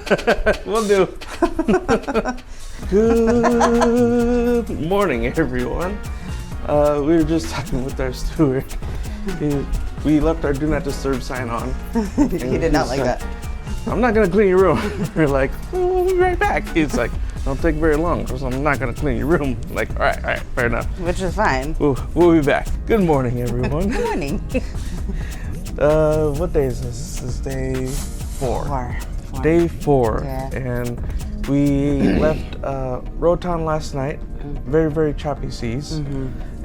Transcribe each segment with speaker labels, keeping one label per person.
Speaker 1: Will do. Good morning, everyone. We were just talking with our steward. We left our do not disturb sign on.
Speaker 2: He did not like that.
Speaker 1: I'm not gonna clean your room. We're like, we'll be right back. He's like, don't take very long because I'm not gonna clean your room. I'm like, all right, fair enough.
Speaker 2: Which is fine.
Speaker 1: We'll be back. Good morning, everyone.
Speaker 2: Good morning.
Speaker 1: What day is this? This is day 4.
Speaker 2: 4.
Speaker 1: Day 4.
Speaker 2: Yeah.
Speaker 1: And we left Roatan last night. Very, very choppy seas.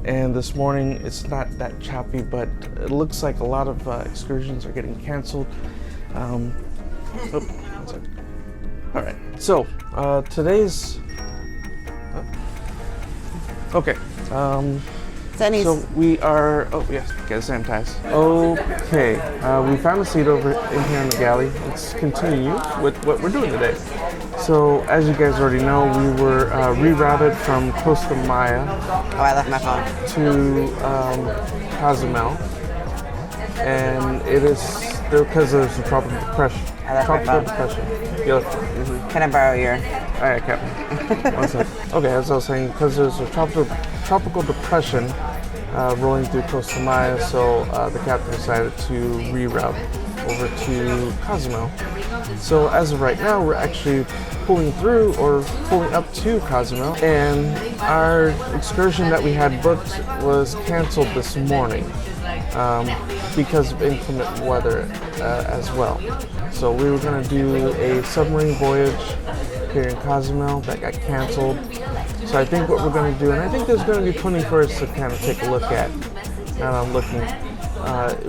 Speaker 1: And this morning, it's not that choppy, but it looks like a lot of excursions are getting canceled. One second. All right, so today's, okay. So we are, oh yes, get sanitized. Okay, we found a seat over in here in the galley. Let's continue with what we're doing today. So as you guys already know, we were rerouted from Costa Maya
Speaker 2: I left my phone.
Speaker 1: to Cozumel. And it is because there's a tropical depression. Tropical depression.
Speaker 2: Can I borrow your?
Speaker 1: All right, Captain. 1 second. Okay, as I was saying, because there's a tropical depression rolling through Costa Maya, so the captain decided to reroute over to Cozumel. So as of right now, we're actually pulling up to Cozumel, and our excursion that we had booked was canceled this morning because of inclement weather as well. So we were going to do a submarine voyage here in Cozumel that got canceled. So I think what we're going to do, and I think there's going to be plenty for us to kind of take a look at. Now that I'm looking,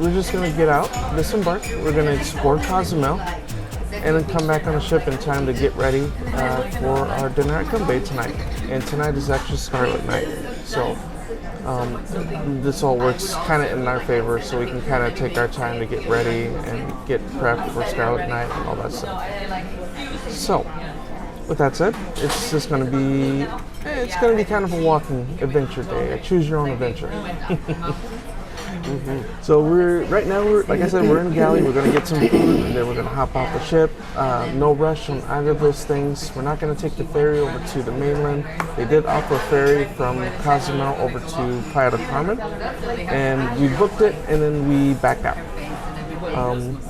Speaker 1: we're just going to get out, disembark. We're going to explore Cozumel, and then come back on the ship in time to get ready for our dinner at Gunbae tonight. And tonight is actually Scarlet Night. So this all works kind of in our favor, so we can kind of take our time to get ready and get prepped for Scarlet Night and all that stuff. So, with that said, it's just going to be, kind of a walking adventure day, a choose your own adventure. So right now, like I said, we're in Galley. We're going to get some food, and then we're going to hop off the ship. No rush on either of those things. We're not going to take the ferry over to the mainland. They did offer a ferry from Cozumel over to Playa del Carmen, and we booked it, and then we backed out.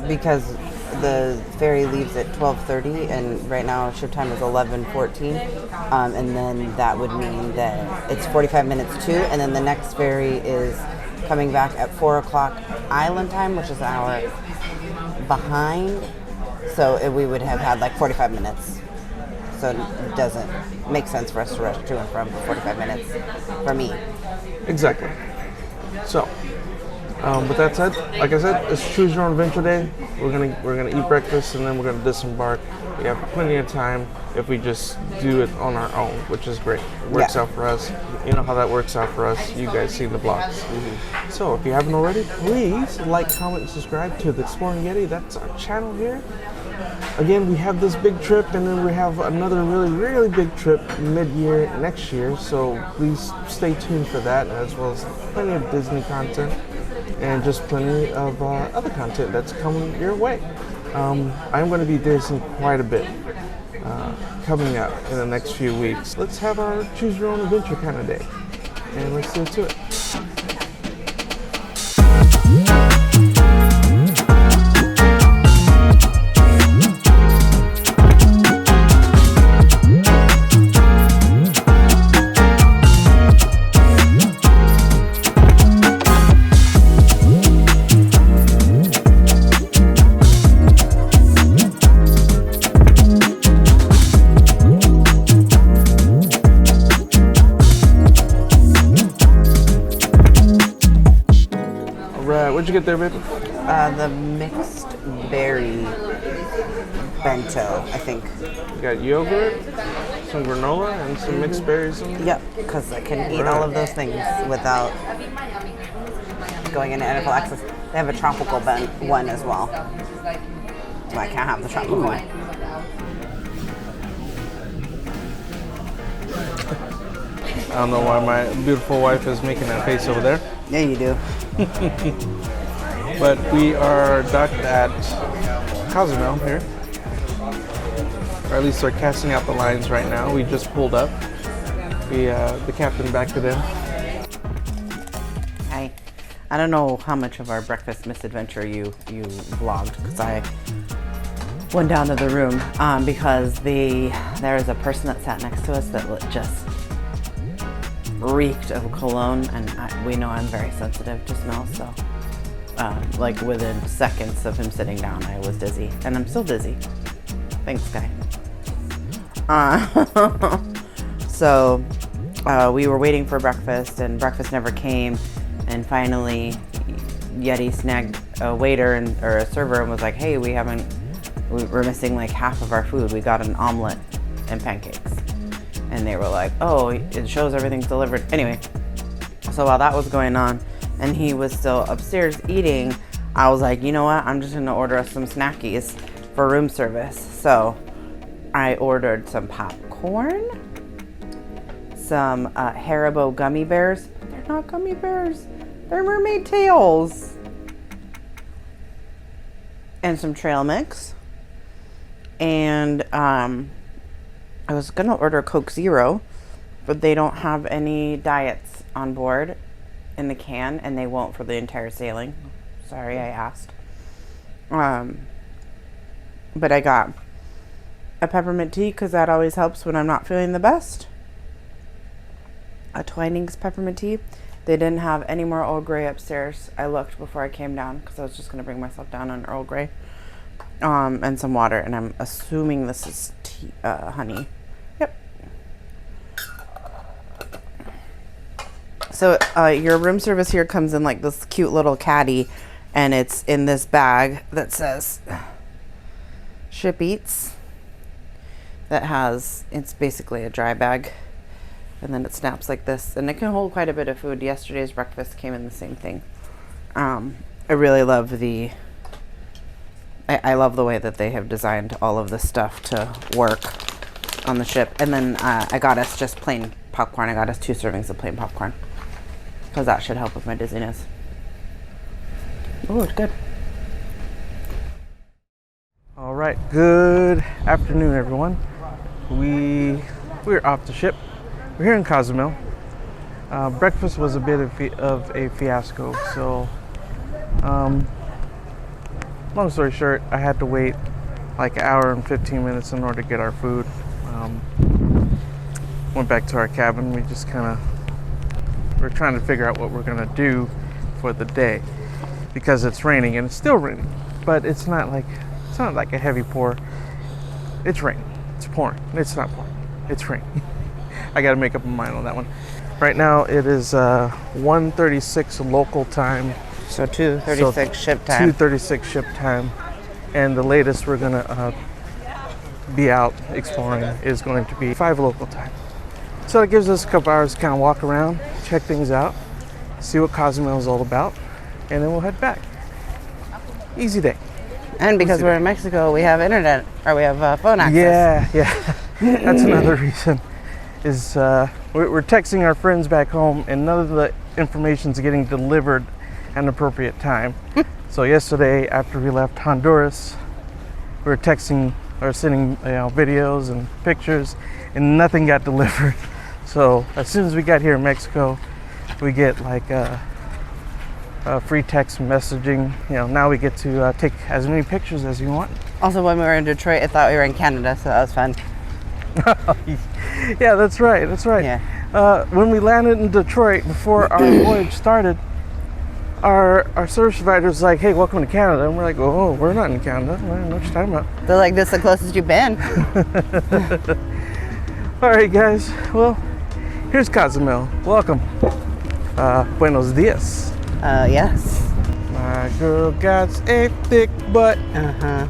Speaker 2: Because the ferry leaves at 12:30, and right now ship time is 11:14, and then that would mean that it's 45 minutes too, and then the next ferry is coming back at 4 o'clock island time, which is an hour behind. So we would have had like 45 minutes. So it doesn't make sense for us to rush to and from for 45 minutes for me.
Speaker 1: Exactly. So, with that said, like I said, it's choose your own adventure day. We're gonna eat breakfast and then we're gonna disembark. We have plenty of time if we just do it on our own, which is great. It works out for us. You know how that works out for us. You guys see the vlogs. So if you haven't already, please like, comment, and subscribe to the Exploring Yeti. That's our channel here. Again, we have this big trip, and then we have another really, really big trip mid-year next year. So please stay tuned for that, as well as plenty of Disney content and just plenty of other content that's coming your way. I'm going to be Disney quite a bit coming up in the next few weeks. Let's have our choose your own adventure kind of day, and let's get to it. What'd you get there, baby?
Speaker 2: The mixed berry bento, I think.
Speaker 1: You got yogurt, some granola, and some mixed berries.
Speaker 2: Yep, because I can eat all of those things without going into anaphylaxis. They have a tropical one as well. Well, I can't have the tropical one.
Speaker 1: I don't know why my beautiful wife is making that face over there.
Speaker 2: Yeah, you do.
Speaker 1: But we are docked at Cozumel here. or at least they're casting out the lines right now. We just pulled up. The captain backed it in.
Speaker 2: Hi. I don't know how much of our breakfast misadventure you vlogged, because I went down to the room because there was a person that sat next to us that just reeked of cologne, and we know I'm very sensitive to smell, so like within seconds of him sitting down, I was dizzy, and I'm still dizzy. Thanks, guy. So we were waiting for breakfast, and breakfast never came, and finally Yeti snagged a waiter or a server and was like, hey, we're missing like half of our food. We got an omelet and pancakes. And they were like, oh, it shows everything's delivered. Anyway, so while that was going on and he was still upstairs eating, I was like, you know what? I'm just gonna order us some snackies for room service. So I ordered some popcorn, some Haribo gummy bears. They're not gummy bears, they're mermaid tails. And some trail mix. And I was gonna order Coke Zero, but they don't have any diets on board in the can, and they won't for the entire sailing. Sorry, I asked. But I got a peppermint tea because that always helps when I'm not feeling the best. A Twinings peppermint tea. They didn't have any more Earl Grey upstairs. I looked before I came down because I was just gonna bring myself down on Earl Grey. And some water, and I'm assuming this is tea, honey. Yep. So your room service here comes in like this cute little caddy, and it's in this bag that says Ship Eats. It's basically a dry bag, and then it snaps like this, and it can hold quite a bit of food. Yesterday's breakfast came in the same thing. I really love I love the way that they have designed all of this stuff to work on the ship. And then I got us just plain popcorn. I got us 2 servings of plain popcorn because that should help with my dizziness. Oh, it's good.
Speaker 1: All right, good afternoon, everyone. We're off the ship. We're here in Cozumel. Breakfast was a bit of a fiasco, so long story short, I had to wait like an hour and 15 minutes in order to get our food. Went back to our cabin. We're trying to figure out what we're gonna do for the day because it's raining, and it's still raining, but it's not like a heavy pour. It's raining. It's pouring. It's not pouring. It's raining. I got to make up my mind on that one. Right now it is 1:36 local time.
Speaker 2: So 2:36 ship time.
Speaker 1: 2:36 ship time, and the latest we're gonna be out exploring is going to be 5 local time. So it gives us a couple hours to kind of walk around, check things out, see what Cozumel is all about, and then we'll head back. Easy day.
Speaker 2: And because we're in Mexico, we have internet, or we have phone access.
Speaker 1: Yeah. That's another reason. Is we're texting our friends back home, and none of the information's getting delivered at an appropriate time. So yesterday, after we left Honduras, we were texting or sending videos and pictures, and nothing got delivered. So as soon as we got here in Mexico, we get like free text messaging. Now we get to take as many pictures as you want.
Speaker 2: Also, when we were in Detroit, I thought we were in Canada, so that was fun.
Speaker 1: Yeah, that's right.
Speaker 2: Yeah.
Speaker 1: When we landed in Detroit, before our voyage started, our service provider was like, "Hey, welcome to Canada," and we're like, "Oh, we're not in Canada. I don't know what you're talking about."
Speaker 2: They're like, "This is the closest you've been."
Speaker 1: All right, guys. Well, here's Cozumel. Welcome. Buenos dias.
Speaker 2: Yes.
Speaker 1: My girl got a thick butt.
Speaker 2: Uh-huh.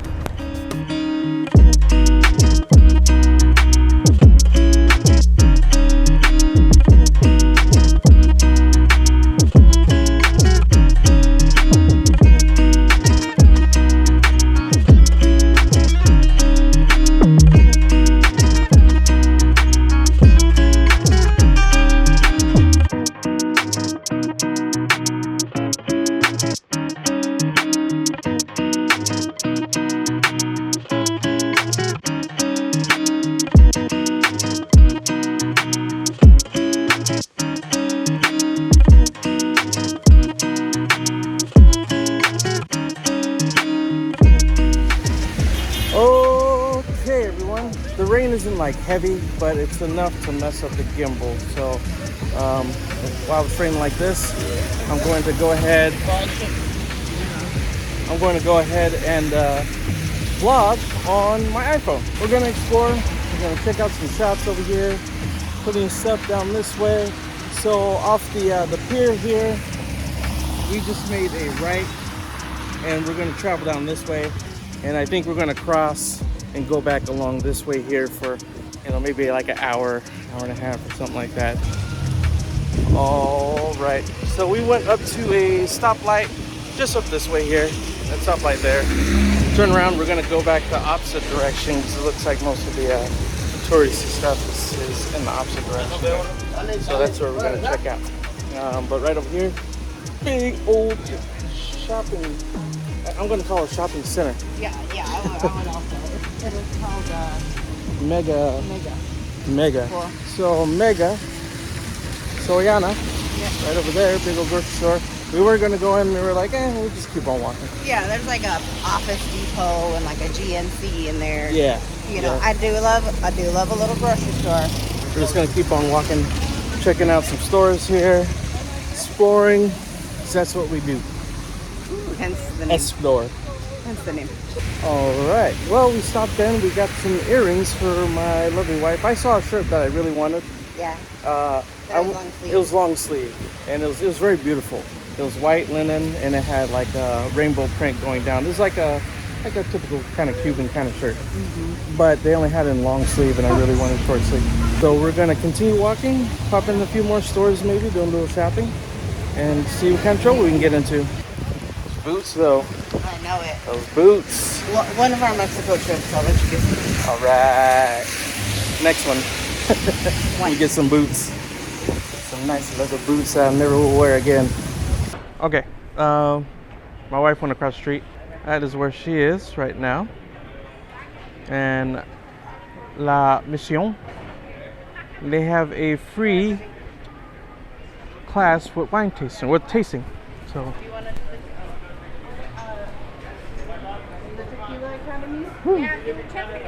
Speaker 1: The rain isn't like heavy, but it's enough to mess up the gimbal. So while it's raining like this, I'm going to go ahead and vlog on my iPhone. We're going to explore. We're going to check out some shops over here, putting stuff down this way. So off the pier here, we just made a right, and we're going to travel down this way. And I think we're going to cross and go back along this way here for, you know, maybe like an hour and a half or something like that. All right, so we went up to a stoplight just up this way here. That stoplight there. Turn around, we're gonna go back the opposite direction because it looks like most of the touristy stuff is in the opposite direction. So that's where we're gonna check out. But right over here, big old shopping, I'm gonna call it a shopping center.
Speaker 2: Yeah, I would also. It's called
Speaker 1: Mega.
Speaker 2: Mega. Cool.
Speaker 1: So Mega, Soriana, right over there, big old grocery store. We were gonna go in and we were like, we'll just keep on walking.
Speaker 2: Yeah, there's like a Office Depot and like a GNC in there.
Speaker 1: Yeah.
Speaker 2: You know, I do love a little grocery store.
Speaker 1: We're just gonna keep on walking, checking out some stores here, exploring, 'cause that's what we do.
Speaker 2: Hence the name.
Speaker 1: Explore.
Speaker 2: Hence the name.
Speaker 1: All right. Well, we stopped in. We got some earrings for my lovely wife. I saw a shirt that I really wanted.
Speaker 2: Yeah.
Speaker 1: Long sleeve. It was long sleeve, and it was very beautiful. It was white linen, and it had like a rainbow print going down. It was like a typical kind of Cuban kind of shirt, but they only had it in long sleeve, and I really wanted short sleeve. So we're gonna continue walking, pop in a few more stores, maybe do a little shopping, and see what kind of trouble we can get into. Those boots, though.
Speaker 2: I know it.
Speaker 1: Those boots.
Speaker 2: One of our Mexico trips, I'll let you get some.
Speaker 1: All right. Next one. Let me get some boots. Some nice leather boots I'll never will wear again. Okay. My wife went across the street. That is where she is right now. And La Mission, they have a free class with wine tasting, with tasting. So.
Speaker 3: The Tequila Academy? Yeah, you can check it.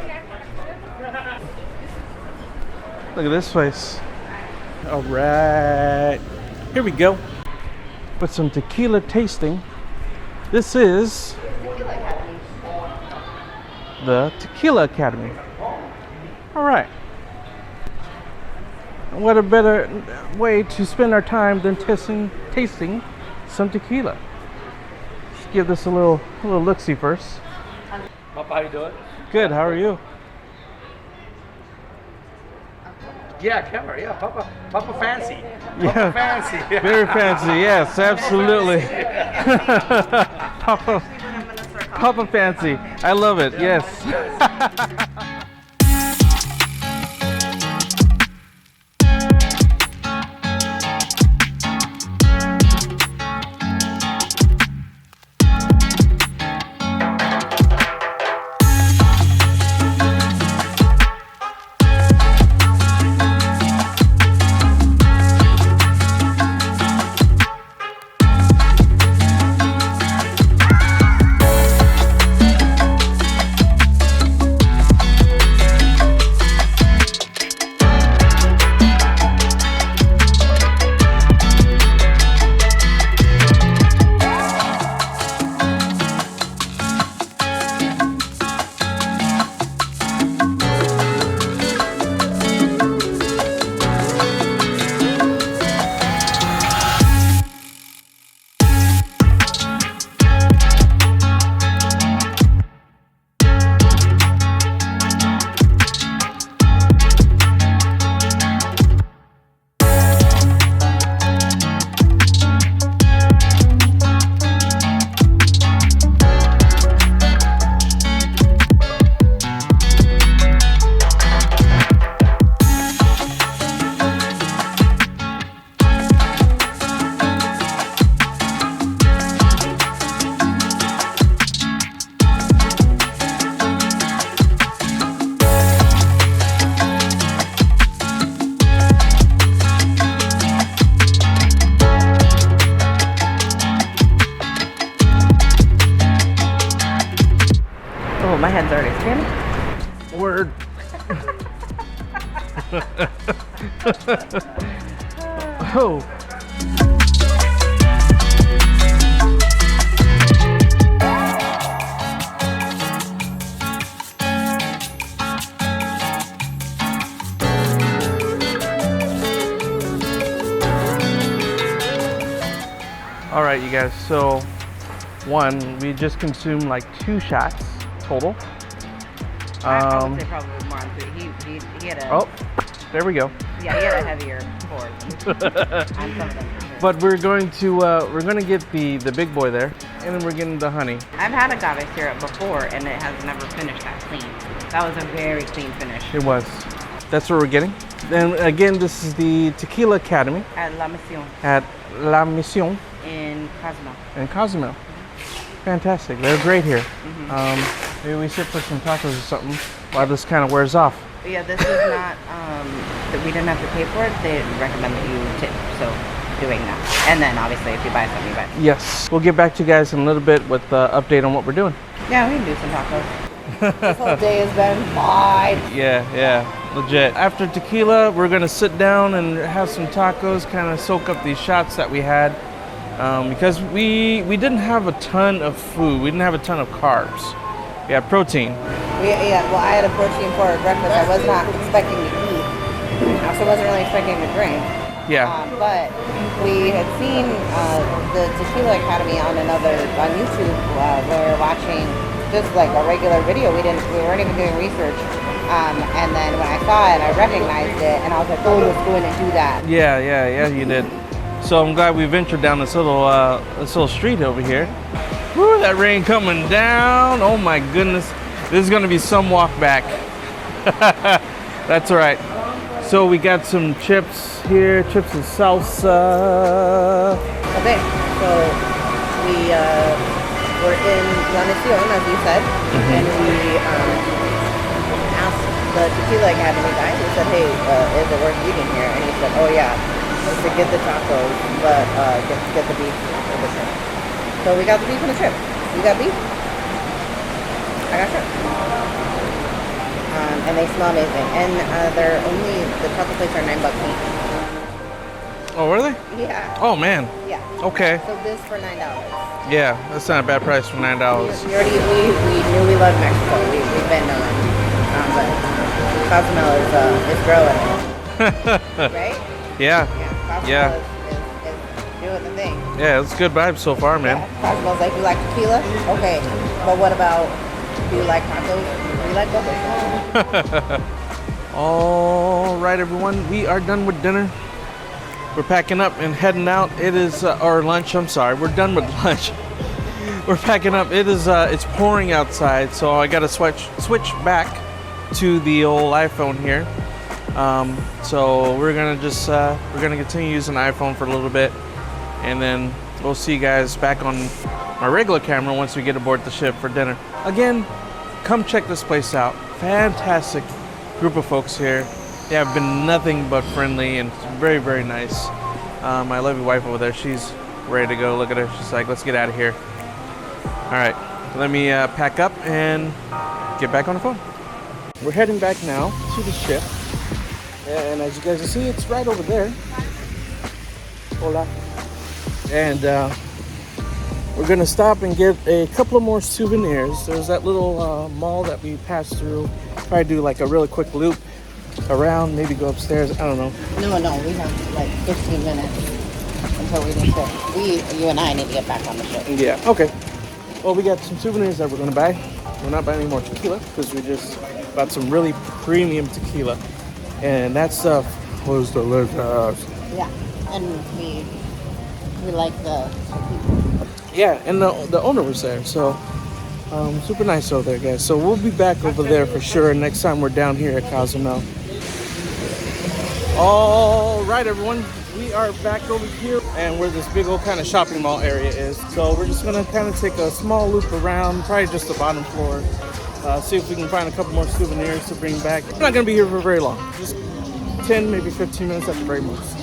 Speaker 1: Look at this place. All right, here we go. With some tequila tasting. This is the Tequila Academy. All right. What a better way to spend our time than tasting some tequila. Let's give this a little look-see first.
Speaker 4: Papa, how you doing?
Speaker 1: Good. How are you?
Speaker 4: Yeah, camera. Yeah, Papa fancy.
Speaker 1: Yeah,
Speaker 4: Fancy.
Speaker 1: very fancy. Yes, absolutely. Papa fancy. I love it. Yes.
Speaker 2: Oh, my head's already spinning.
Speaker 1: Word. Oh. All right, you guys, so we just consumed like 2 shots total.
Speaker 2: I would say probably more on 3. He had a...
Speaker 1: Oh, there we go.
Speaker 2: Yeah, he had a heavier pour on some of them.
Speaker 1: But we're going to get the big boy there, and then we're getting the honey.
Speaker 2: I've had agave syrup before, and it has never finished that clean. That was a very clean finish.
Speaker 1: It was. That's what we're getting. Then again, this is the Tequila Academy
Speaker 2: At La Mission
Speaker 1: at La Mission
Speaker 2: in Cozumel.
Speaker 1: in Cozumel. Fantastic. They're great here. Maybe we sit for some tacos or something while this kind of wears off.
Speaker 2: But yeah, this is not that we didn't have to pay for it. They recommend that you tip, so doing that. And then obviously if you buy something, you buy it.
Speaker 1: Yes. We'll get back to you guys in a little bit with the update on what we're doing.
Speaker 2: Yeah, we can do some tacos. This whole day has been fine.
Speaker 1: Yeah, legit. After tequila, we're gonna sit down and have some tacos, kind of soak up these shots that we had. Because we didn't have a ton of food. We didn't have a ton of carbs. We had protein.
Speaker 2: Well, I had a protein for breakfast. I was not expecting to eat. I also wasn't really expecting to drink.
Speaker 1: Yeah.
Speaker 2: But we had seen the Tequila Academy on YouTube. We were watching just like a regular video. We weren't even doing research. And then when I saw it, I recognized it, and I was like, oh, let's go in and do that.
Speaker 1: Yeah, you did. So I'm glad we ventured down this little street over here. Woo, that rain coming down. Oh my goodness. This is gonna be some walk back. That's all right. So we got some chips here, chips and salsa.
Speaker 2: Okay, so we were in La Mission, as you said, and we asked the Tequila Academy guy. We said, hey, is it worth eating here? And he said, oh yeah. To get the tacos, but get the beef and the shrimp. So we got the beef and the shrimp. You got beef? I got shrimp. And they smell amazing. And the taco plates are $9 each.
Speaker 1: Oh, were they?
Speaker 2: Yeah.
Speaker 1: Oh man.
Speaker 2: Yeah.
Speaker 1: Okay.
Speaker 2: So this for $9.
Speaker 1: Yeah, that's not a bad price for $9.
Speaker 2: We knew we loved Mexico. We've been but Cozumel is growing. Right?
Speaker 1: Yeah.
Speaker 2: Cozumel is doing the thing.
Speaker 1: Yeah, it's good vibes so far, man.
Speaker 2: Yeah. Cozumel's like, you like tequila? Okay. But what about, do you like tacos? Do you like both?
Speaker 1: All right, everyone. We are done with dinner. We're packing up and heading out. It is our lunch. I'm sorry. We're done with lunch. We're packing up. It is. It's pouring outside, so I got to switch back to the old iPhone here. So we're gonna continue using iPhone for a little bit, and then we'll see you guys back on my regular camera once we get aboard the ship for dinner. Again, come check this place out. Fantastic group of folks here. They have been nothing but friendly and very, very nice. My lovely wife over there, she's ready to go. Look at her. She's like, let's get out of here. All right, let me pack up and get back on the phone. We're heading back now to the ship. And as you guys can see, it's right over there. Hola. And we're gonna stop and get a couple of more souvenirs. There's that little mall that we passed through. Probably do like a really quick loop around, maybe go upstairs. I don't know.
Speaker 2: No, we have like 15 minutes until we need to. You and I need to get back on the ship.
Speaker 1: Yeah. Okay. Well, we got some souvenirs that we're gonna buy. We're not buying any more tequila because we just bought some really premium tequila. And that stuff was delicious.
Speaker 2: Yeah, and we like the people.
Speaker 1: Yeah, and the owner was there, so super nice over there, guys. So we'll be back over there for sure next time we're down here at Cozumel. All right, everyone, we are back over here, and where this big old kind of shopping mall area is. So we're just gonna kind of take a small loop around, probably just the bottom floor. See if we can find a couple more souvenirs to bring back. We're not gonna be here for very long, just 10, maybe 15 minutes at the very most.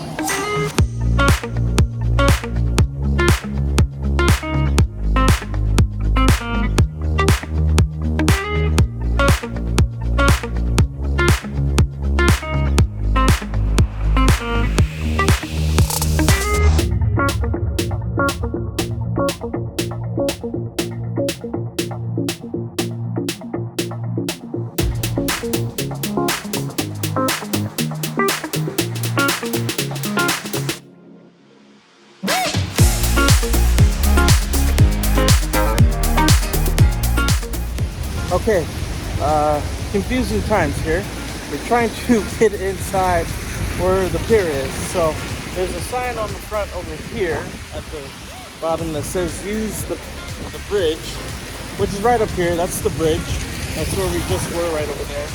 Speaker 1: confusing times here. We're trying to get inside where the pier is. So there's a sign on the front over here at the bottom that says use the bridge, which is right up here. That's the bridge. That's where we just were, right over there.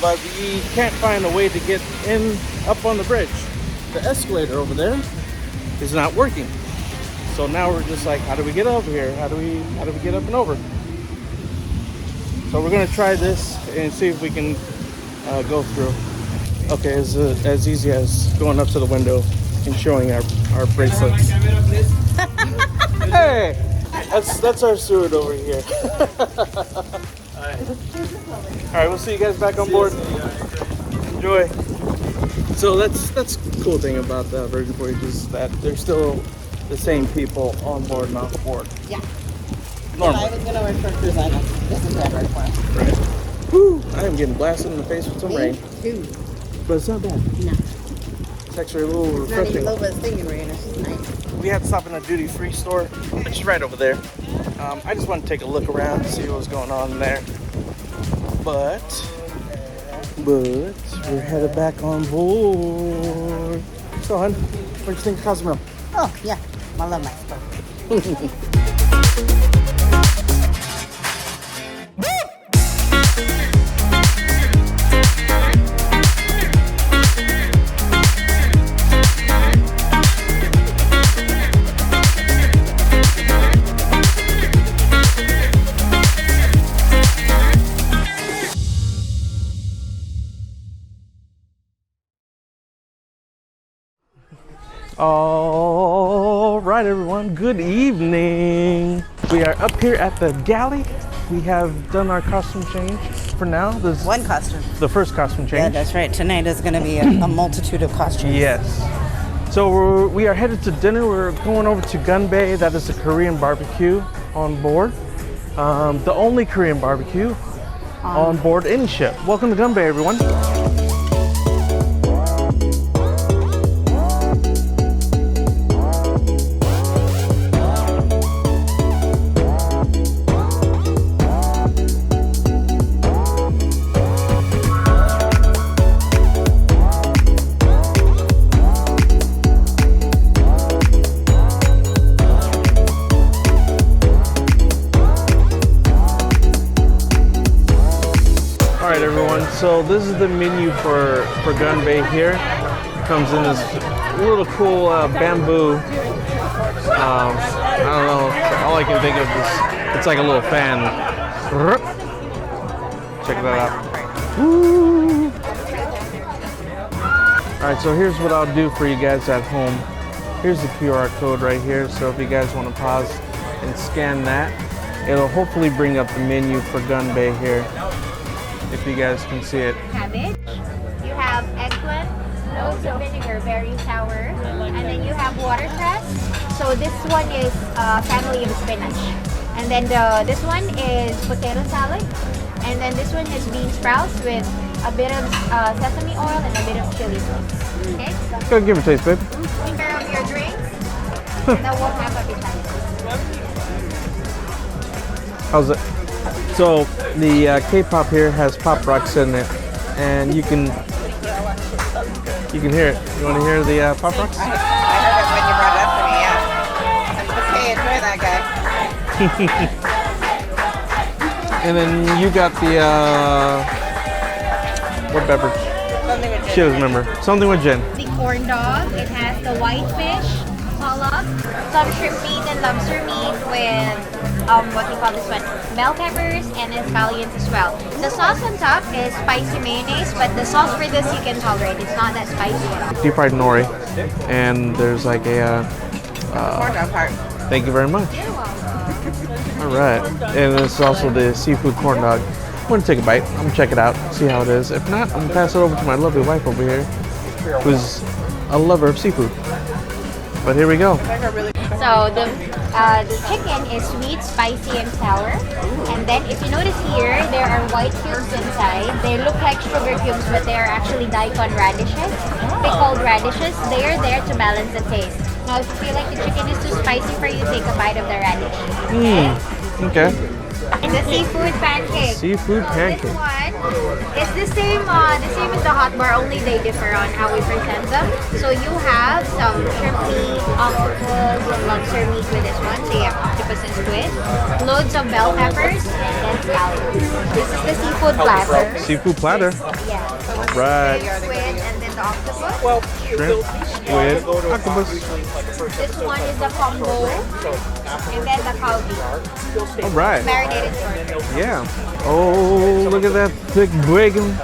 Speaker 1: But we can't find a way to get up on the bridge. The escalator over there is not working. So now we're just like, how do we get over here? How do we get up and over? So we're gonna try this and see if we can go through. Okay, it's as easy as going up to the window and showing our bracelets. Hey, that's our steward over here. All right, we'll see you guys back on board. Enjoy. So that's the cool thing about the Virgin Voyages, that they're still the same people on board and off board.
Speaker 2: Yeah.
Speaker 1: Normal.
Speaker 2: I was gonna work for a cruise line. This is what I work for.
Speaker 1: Right. Woo! I am getting blasted in the face with some rain.
Speaker 2: Too.
Speaker 1: But it's not bad.
Speaker 2: No.
Speaker 1: It's actually a little
Speaker 2: It's not even
Speaker 1: refreshing.
Speaker 2: a little bit stinging rain. It's just nice.
Speaker 1: We had to stop in a duty-free store, which is right over there. I just want to take a look around to see what's going on there. But we're headed back on board. So, hon, what do you think of Cozumel?
Speaker 2: Oh, yeah. I love my stuff.
Speaker 1: All right, everyone, good evening. We are up here at the Galley. We have done our costume change for now. This is
Speaker 2: One costume.
Speaker 1: the first costume change.
Speaker 2: Yeah, that's right. Tonight is going to be a multitude of costumes.
Speaker 1: Yes. So we are headed to dinner. We're going over to Gunbae. That is a Korean barbecue on board. The only Korean barbecue on board any ship. Welcome to Gunbae, everyone. Alright everyone, so this is the menu for Gunbae here. It comes in this little cool bamboo, I don't know, all I can think of is, it's like a little fan. Check that out. Woo! Alright, so here's what I'll do for you guys at home. Here's the QR code right here, so if you guys want to pause and scan that, it'll hopefully bring up the menu for Gunbae here. If you guys can see it.
Speaker 3: Cabbage. You have eggplant, loads of vinegar, very sour, and then you have watercress. So this one is family of spinach, and then this one is potato salad, and then this one is bean sprouts with a bit of sesame oil and a bit of chili sauce. Okay. So
Speaker 1: Go ahead, give it a taste, babe.
Speaker 3: take care of your drinks, and then we'll have appetizers.
Speaker 1: How's it? So the K-pop here has pop rocks in it, and you can hear it. You want to hear the pop rocks?
Speaker 2: I heard it when you brought it up to me, yeah. Okay, enjoy that guy.
Speaker 1: And then you got the what beverage?
Speaker 2: Something with
Speaker 1: She doesn't remember. Something with gin.
Speaker 3: The corn dog. It has the white fish, pollock, some shrimp meat and lobster meat with what do you call this one? Bell peppers and scallions as well. The sauce on top is spicy mayonnaise, but the sauce for this you can tolerate. It's not that spicy at all.
Speaker 1: Deep fried nori, and there's like a.
Speaker 2: corn dog part.
Speaker 1: Thank you very much.
Speaker 3: You're welcome.
Speaker 1: All right, and it's also the seafood corn dog. I'm gonna take a bite. I'm gonna check it out, see how it is. If not, I'm gonna pass it over to my lovely wife over here, who's a lover of seafood. But here we go.
Speaker 3: So the chicken is sweet, spicy, and sour. And then if you notice here, there are white cubes inside. They look like sugar cubes, but they are actually daikon radishes. Pickled radishes. They are there to balance the taste. Now, if you feel like the chicken is too spicy for you, take a bite of the radish.
Speaker 1: Okay.
Speaker 3: And the seafood pancake.
Speaker 1: Seafood
Speaker 3: So
Speaker 1: pancake.
Speaker 3: This one It's the same as the hot bar, only they differ on how we present them. So you have some shrimp meat, octopus, and lobster meat with this one. So you have octopus and squid, loads of bell peppers, and then scallions. This is the seafood platter.
Speaker 1: Seafood platter.
Speaker 3: Yeah.
Speaker 1: All right.
Speaker 3: Squid and then the octopus.
Speaker 1: Shrimp, squid, octopus.
Speaker 3: This one is the combo, and then the kalbi,
Speaker 1: All right.
Speaker 3: marinated shrimp.
Speaker 1: Yeah. Oh, look at that thick bacon.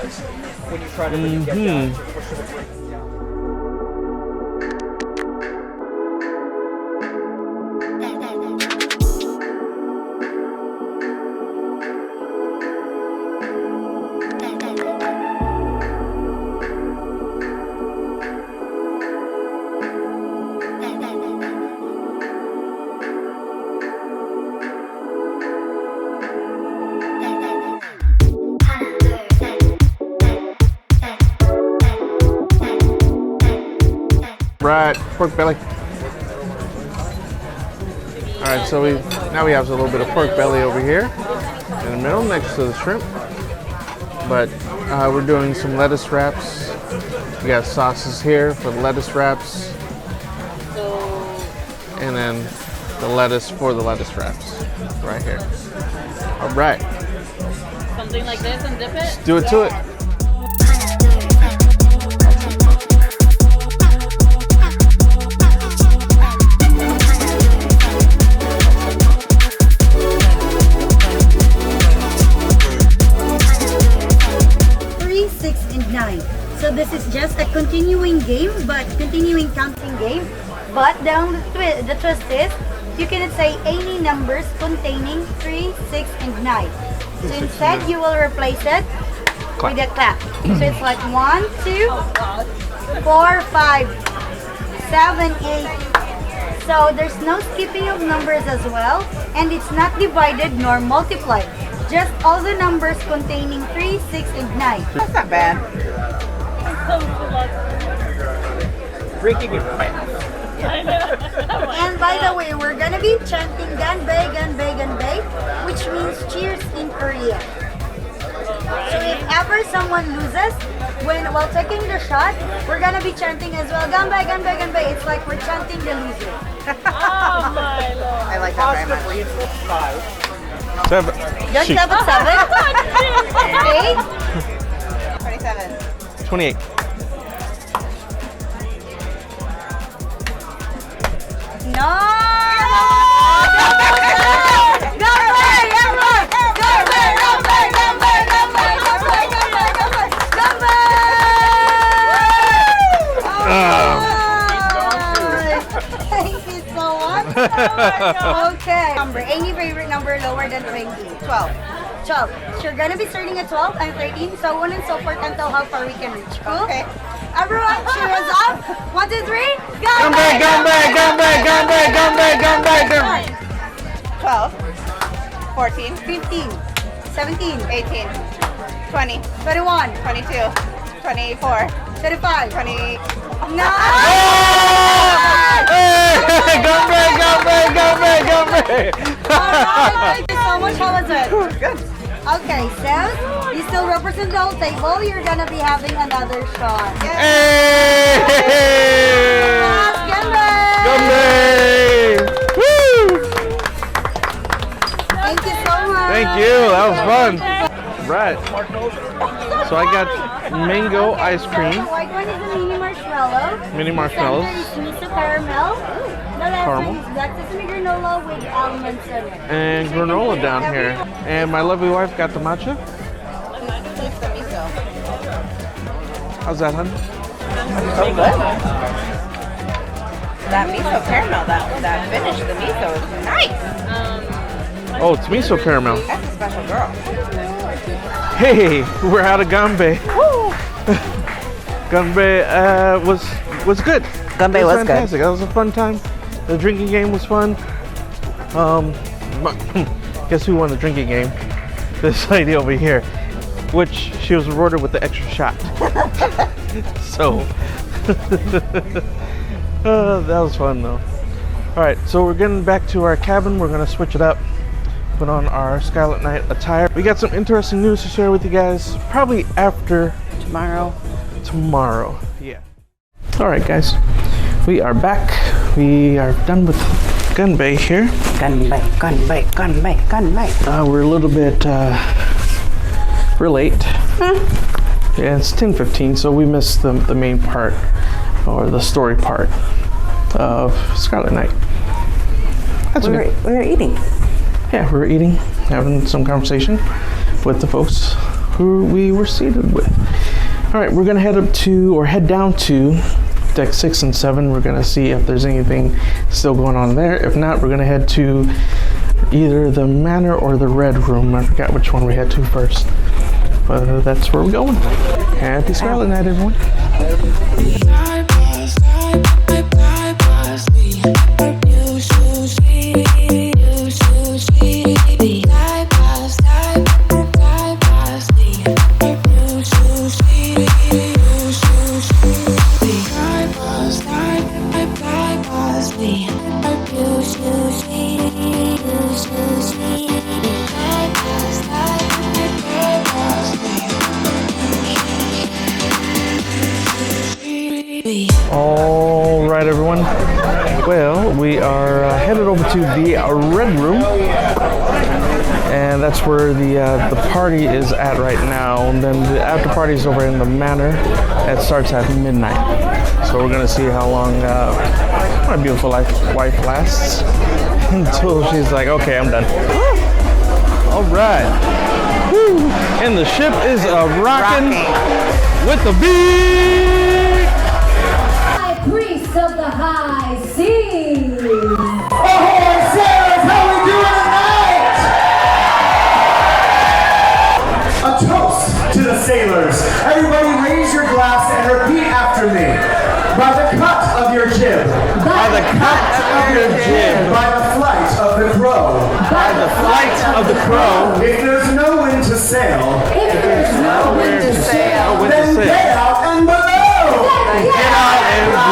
Speaker 1: Right, pork belly. All right, so now we have a little bit of pork belly over here in the middle next to the shrimp. But we're doing some lettuce wraps. We got sauces here for the lettuce wraps, and then the lettuce for the lettuce wraps right here. All right.
Speaker 5: Something like this and dip it?
Speaker 1: Let's do it to it.
Speaker 6: So this is just a continuing game, but continuing counting game. But the twist is, you cannot say any numbers containing 3, 6, and 9. So instead, you will replace it with a clap. So it's like 1, 2, 4, 5, 7, 8. So there's no skipping of numbers as well, and it's not divided nor multiplied. Just all the numbers containing 3, 6, and 9.
Speaker 2: That's not bad.
Speaker 4: Drinking it.
Speaker 6: And by the way, we're gonna be chanting Gunbae, Gunbae, Gunbae, which means cheers in Korean. So if ever someone loses, while taking the shot, we're gonna be chanting as well, Gunbae, Gunbae, Gunbae. It's like we're chanting the loser.
Speaker 5: Oh my lord.
Speaker 2: I like that very much.
Speaker 1: 7.
Speaker 6: Just
Speaker 1: Shoot.
Speaker 6: level 7, 8,
Speaker 2: 27.
Speaker 1: 28.
Speaker 6: no! Thank you so much. Okay. Number, any favorite number lower than 20? 12. 12. So you're gonna be starting at 12 and 13, so on and so forth until how far we can reach. Cool? Okay. Everyone, cheer us up. 1, 2, 3.
Speaker 1: Gunbae, Gunbae, Gunbae, Gunbae, Gunbae, Gunbae, Gunbae.
Speaker 2: 12, 14,
Speaker 6: 15, 17,
Speaker 2: 18, 20,
Speaker 6: 21,
Speaker 2: 22, 24,
Speaker 6: 35,
Speaker 2: 20.
Speaker 6: No!
Speaker 1: Hey! Gunbae, Gunbae, Gunbae, Gunbae.
Speaker 6: Alright, thank you so much. How was it?
Speaker 2: Good.
Speaker 6: Okay, so you still represent the whole table. You're gonna be having another shot.
Speaker 1: Hey!
Speaker 6: Yes, Gunbae!
Speaker 1: Gunbae! Woo!
Speaker 6: Thank you so much.
Speaker 1: Thank you. That was fun. Right. So I got mango ice cream.
Speaker 6: The white one is a mini marshmallow.
Speaker 1: Mini marshmallows.
Speaker 6: The center is miso caramel. The last
Speaker 1: Caramel.
Speaker 6: one is black sesame granola with almonds in it.
Speaker 1: And granola down here. And my lovely wife got the matcha.
Speaker 2: Taste the miso.
Speaker 1: How's that, hun?
Speaker 2: So good. That miso caramel, that finish, the miso is nice.
Speaker 1: Oh, it's miso caramel.
Speaker 2: That's a special girl.
Speaker 1: Hey, we're out of Gunbae. Gunbae was good.
Speaker 2: Gunbae was good.
Speaker 1: fantastic. That was a fun time. The drinking game was fun. But guess who won the drinking game? This lady over here, which she was rewarded with the extra shot. So that was fun though. All right, so we're getting back to our cabin. We're gonna switch it up. put on our Scarlet Night attire. We got some interesting news to share with you guys, probably after tomorrow. Yeah. All right, guys, we are back. We are done with Gunbae here.
Speaker 2: Gunbae.
Speaker 1: We're a little bit we're late. Yeah, it's 10:15, so we missed the main part, or the story part of Scarlet Night. That's okay.
Speaker 2: We were eating.
Speaker 1: Yeah, we were eating, having some conversation with the folks who we were seated with. All right, we're gonna head down to deck 6 and 7. We're gonna see if there's anything still going on there. If not, we're gonna head to either the Manor or the Red Room. I forgot which one we head to first, but that's where we're going. Happy Scarlet Night, everyone. All right, everyone. Well, we are headed over to the Red Room, and that's where the party is at right now. And then the after party is over in the Manor. It starts at midnight. So we're gonna see how long my beautiful wife lasts until she's like, "Okay, I'm done." All right. Woo. And the ship is rocking with the beat.
Speaker 7: Priest of the high seas.
Speaker 4: Ahoy, sailors! How we doing tonight? A toast to the sailors. Everybody raise your glass and repeat after me. By the cut of your jib.
Speaker 1: By the cut of your jib.
Speaker 4: By the flight of the crow.
Speaker 1: By the flight of the crow.
Speaker 4: If there's no wind to sail,
Speaker 7: If there's no wind to sail,
Speaker 4: then get out and blow.
Speaker 1: Get out and blow.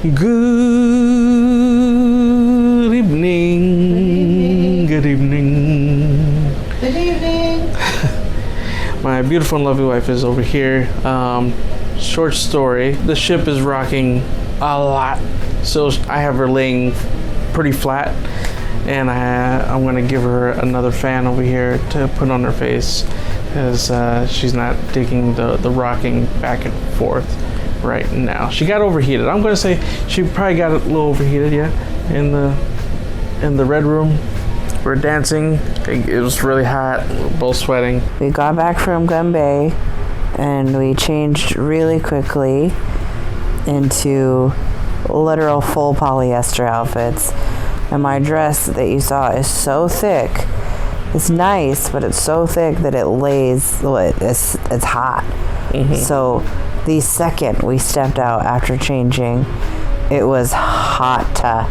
Speaker 1: Good evening. Good evening.
Speaker 2: Good evening.
Speaker 1: My beautiful and lovely wife is over here. Short story, the ship is rocking a lot. So I have her laying pretty flat, and I'm gonna give her another fan over here to put on her face, because she's not digging the rocking back and forth right now. She got overheated. I'm gonna say she probably got a little overheated, yeah, in the Red Room. We're dancing. It was really hot. We're both sweating.
Speaker 2: We got back from Gunbae and we changed really quickly into literal full polyester outfits. And my dress that you saw is so thick. It's nice, but it's so thick that it lays. It's hot. Mm-hmm. So the second we stepped out after changing, it was hot.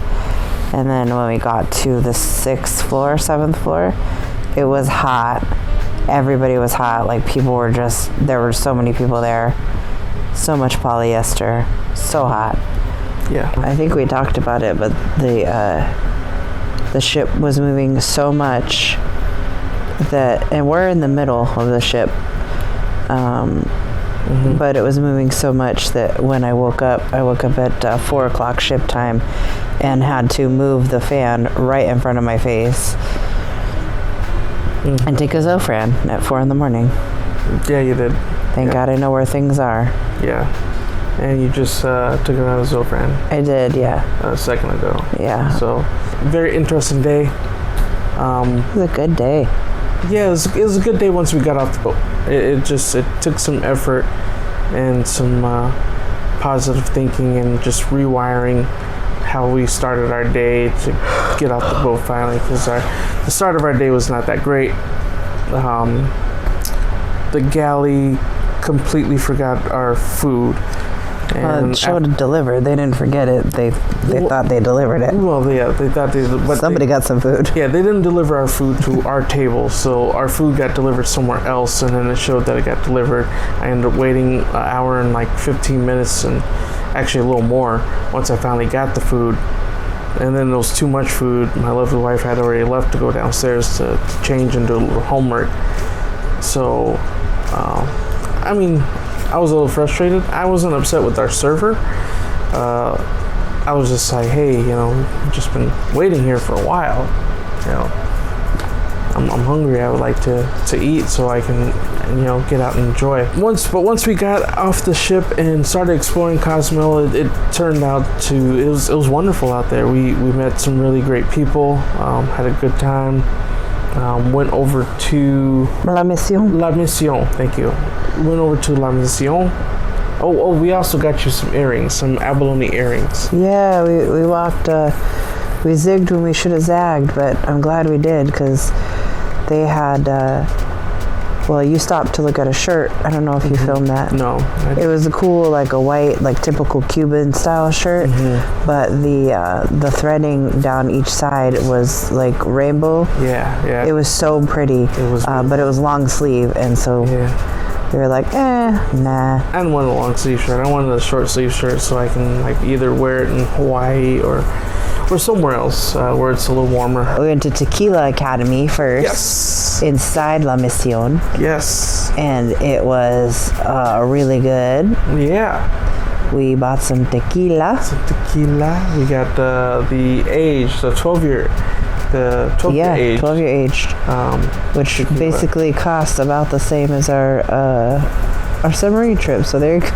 Speaker 2: And then when we got to the 7th floor, It was hot. Everybody was hot. Like people were just, there were so many people there. So much polyester. So hot.
Speaker 1: Yeah.
Speaker 2: I think we talked about it, but the ship was moving so much that, and we're in the middle of the ship, but it was moving so much that when I woke up at 4 o'clock ship time and had to move the fan right in front of my face and take a Zofran at 4 in the morning.
Speaker 1: Yeah, you did.
Speaker 2: Thank God I know where things are.
Speaker 1: Yeah. And you just took another Zofran
Speaker 2: I did, yeah.
Speaker 1: a second ago.
Speaker 2: Yeah.
Speaker 1: So, very interesting day.
Speaker 2: It was a good day.
Speaker 1: Yeah, it was a good day once we got off the boat. It took some effort and some positive thinking and just rewiring how we started our day to get off the boat finally, because the start of our day was not that great. The galley completely forgot our food. And
Speaker 2: it showed delivered. They didn't forget it. They thought they delivered it.
Speaker 1: Well, yeah, they thought they. But
Speaker 2: Somebody got some food.
Speaker 1: Yeah, they didn't deliver our food to our table, so our food got delivered somewhere else, and then it showed that it got delivered. I ended up waiting an hour and like 15 minutes, and actually a little more once I finally got the food. And then there was too much food. My lovely wife had already left to go downstairs to change and do a little homework. So, I mean, I was a little frustrated. I wasn't upset with our server. I was just like, hey, we've just been waiting here for a while. I'm hungry. I would like to eat so I can, get out and enjoy. Once we got off the ship and started exploring Cozumel, it turned out it was wonderful out there. We met some really great people. Had a good time. Went over to
Speaker 2: La Mission.
Speaker 1: La Mission, thank you. Went over to La Mission. Oh, we also got you some earrings, some abalone earrings.
Speaker 2: Yeah, we walked, we zigged when we should have zagged, but I'm glad we did, because they had, you stopped to look at a shirt. I don't know if you filmed that.
Speaker 1: No.
Speaker 2: It was a cool, like a white, like typical Cuban style shirt, but the threading down each side was like rainbow.
Speaker 1: Yeah.
Speaker 2: It was so pretty.
Speaker 1: It was
Speaker 2: but it was long sleeve, and so we were like, nah.
Speaker 1: I didn't want a long sleeve shirt. I wanted a short sleeve shirt so I can like either wear it in Hawaii or somewhere else where it's a little warmer.
Speaker 2: We went to Tequila Academy first.
Speaker 1: Yes.
Speaker 2: Inside La Mission.
Speaker 1: Yes.
Speaker 2: And it was really good.
Speaker 1: Yeah.
Speaker 2: We bought some tequila.
Speaker 1: We got the age, the 12-year. The 12-year age.
Speaker 2: 12-year aged. Which
Speaker 1: tequila.
Speaker 2: Basically cost about the same as our submarine trip. So there you go.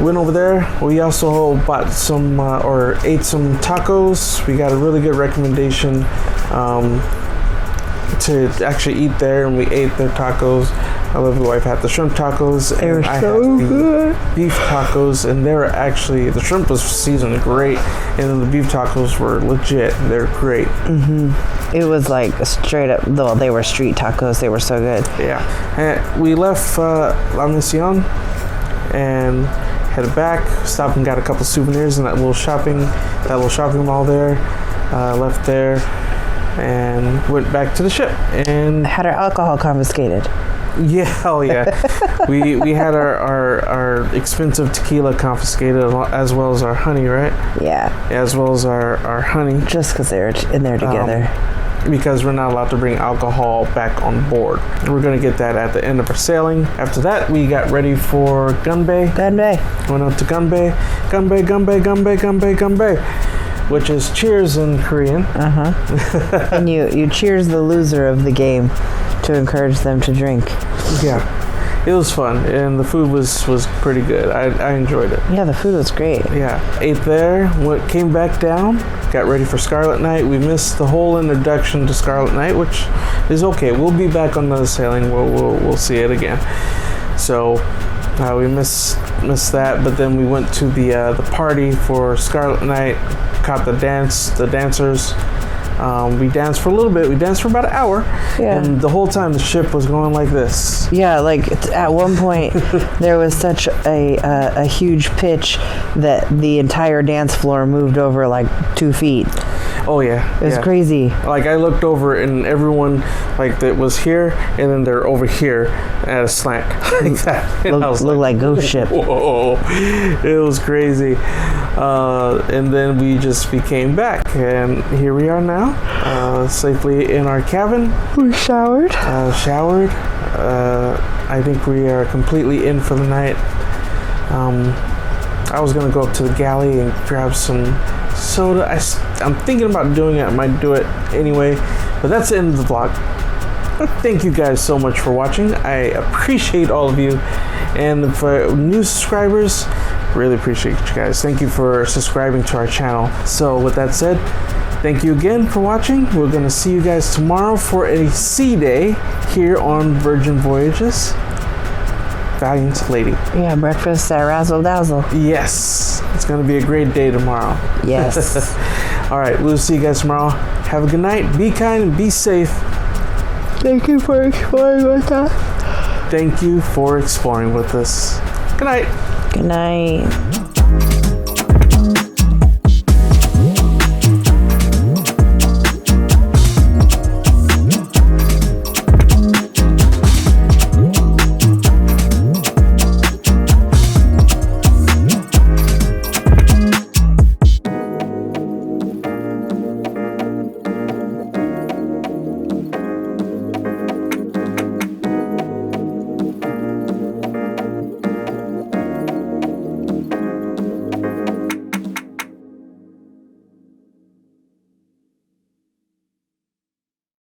Speaker 1: Went over there. We also bought some or ate some tacos. We got a really good recommendation to actually eat there, and we ate their tacos. My lovely wife had the shrimp tacos, and I had the beef tacos, and they were actually, the shrimp was seasoned great, and then the beef tacos were legit. They're great.
Speaker 2: It was like straight up, though they were street tacos. They were so good.
Speaker 1: Yeah. And we left La Mission and headed back, stopped and got a couple souvenirs in that little shopping mall there. Left there and went back to the ship and
Speaker 2: Had our alcohol confiscated.
Speaker 1: yeah, oh yeah. we had our expensive tequila confiscated, as well as our honey, right?
Speaker 2: Yeah.
Speaker 1: As well as our honey.
Speaker 2: Just because they were in there together.
Speaker 1: Because we're not allowed to bring alcohol back on board. We're going to get that at the end of our sailing. After that, we got ready for Gunbae. Went up to Gunbae, which is cheers in Korean.
Speaker 2: And you cheers the loser of the game to encourage them to drink.
Speaker 1: Yeah, it was fun, and the food was pretty good. I enjoyed it.
Speaker 2: Yeah, the food was great.
Speaker 1: Yeah, ate there, came back down, got ready for Scarlet Night. We missed the whole introduction to Scarlet Night, which is okay. We'll be back on the sailing. We'll see it again. So we missed that, but then we went to the party for Scarlet Night. Caught the dancers. We danced for a little bit. We danced for about an hour.
Speaker 2: Yeah.
Speaker 1: And the whole time the ship was going like this.
Speaker 2: Yeah, like at one point there was such a huge pitch that the entire dance floor moved over like 2 feet.
Speaker 1: Oh yeah,
Speaker 2: It's crazy.
Speaker 1: Like I looked over and everyone like that was here, and then they're over here at a slant like that. And I was
Speaker 2: Look like ghost ship.
Speaker 1: whoa, it was crazy. And then we came back, and here we are now, safely in our cabin.
Speaker 2: We showered.
Speaker 1: Showered. I think we are completely in for the night. I was gonna go up to the Galley and grab some soda. I'm thinking about doing it. I might do it anyway, but that's the end of the vlog. Thank you guys so much for watching. I appreciate all of you, and for new subscribers, really appreciate you guys. Thank you for subscribing to our channel. So with that said, thank you again for watching. We're gonna see you guys tomorrow for a sea day here on Virgin Voyages Valiant Lady.
Speaker 2: Yeah, breakfast at Razzle Dazzle.
Speaker 1: Yes, it's gonna be a great day tomorrow.
Speaker 2: Yes.
Speaker 1: All right, we'll see you guys tomorrow. Have a good night. Be kind and be safe.
Speaker 2: Thank you for exploring with us.
Speaker 1: Thank you for exploring with us. Good night.
Speaker 2: Good night.